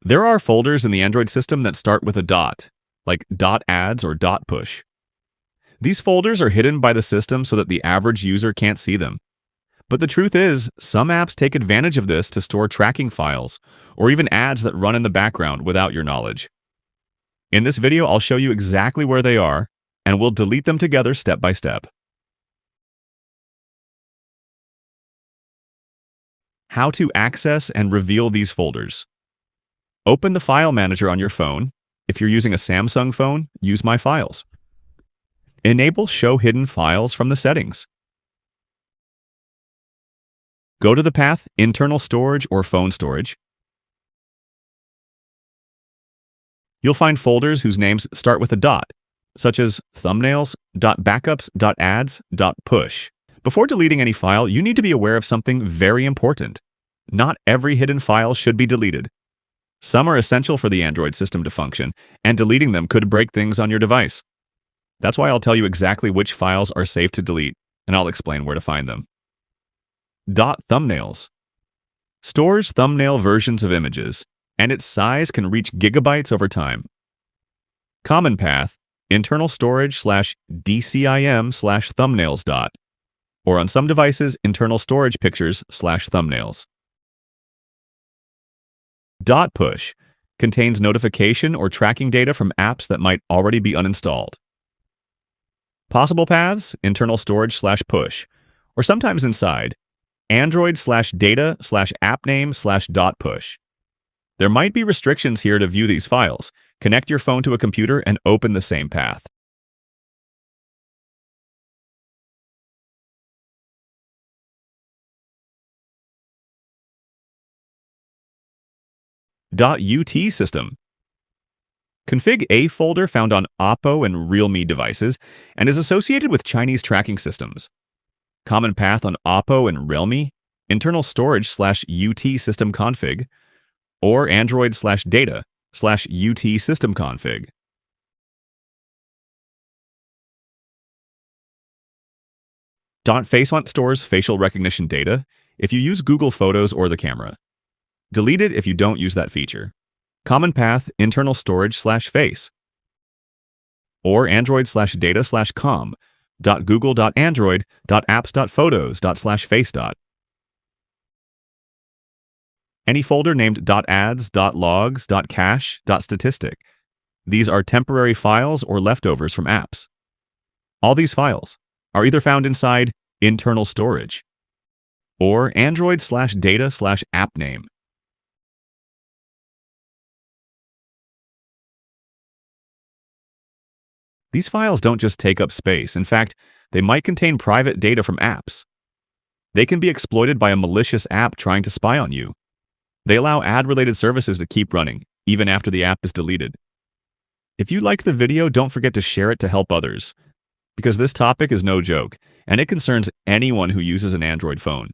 There are folders in the Android system that start with a dot, like .ads or .push. These folders are hidden by the system so that the average user can't see them. But the truth is, some apps take advantage of this to store tracking files, or even ads that run in the background without your knowledge. In this video, I'll show you exactly where they are, and we'll delete them together step by step. How to access and reveal these folders. Open the File Manager on your phone. If you're using a Samsung phone, use My Files. Enable Show Hidden Files from the settings. Go to the path Internal Storage or Phone Storage. You'll find folders whose names start with a dot, such as thumbnails, .backups, .ads, .push. Before deleting any file, you need to be aware of something very important. Not every hidden file should be deleted. Some are essential for the Android system to function, and deleting them could break things on your device. That's why I'll tell you exactly which files are safe to delete, and I'll explain where to find them. .thumbnails stores thumbnail versions of images, and its size can reach gigabytes over time. Common path, internal storage /DCIM/thumbnails. Or on some devices, internal storage pictures/thumbnails. .push contains notification or tracking data from apps that might already be uninstalled. Possible paths, internal storage/push, or sometimes inside, Android/data/appname/.push. There might be restrictions here to view these files. Connect your phone to a computer and open the same path. .ut system. Config a folder found on Oppo and Realme devices and is associated with Chinese tracking systems. Common path on Oppo and Realme, internal storage /ut system config, or Android/data/ut system config. .facefont stores facial recognition data if you use Google Photos or the camera. Delete it if you don't use that feature. Common path, internal storage/face. Or Android/data/com, .google.android.apps.photos./face. Any folder named .ads, .logs, .cache, .statistic. These are temporary files or leftovers from apps. All these files are either found inside internal storage or Android/data/appname. These files don't just take up space. In fact, they might contain private data from apps. They can be exploited by a malicious app trying to spy on you. They allow ad-related services to keep running, even after the app is deleted. If you liked the video, don't forget to share it to help others, because this topic is no joke, and it concerns anyone who uses an Android phone.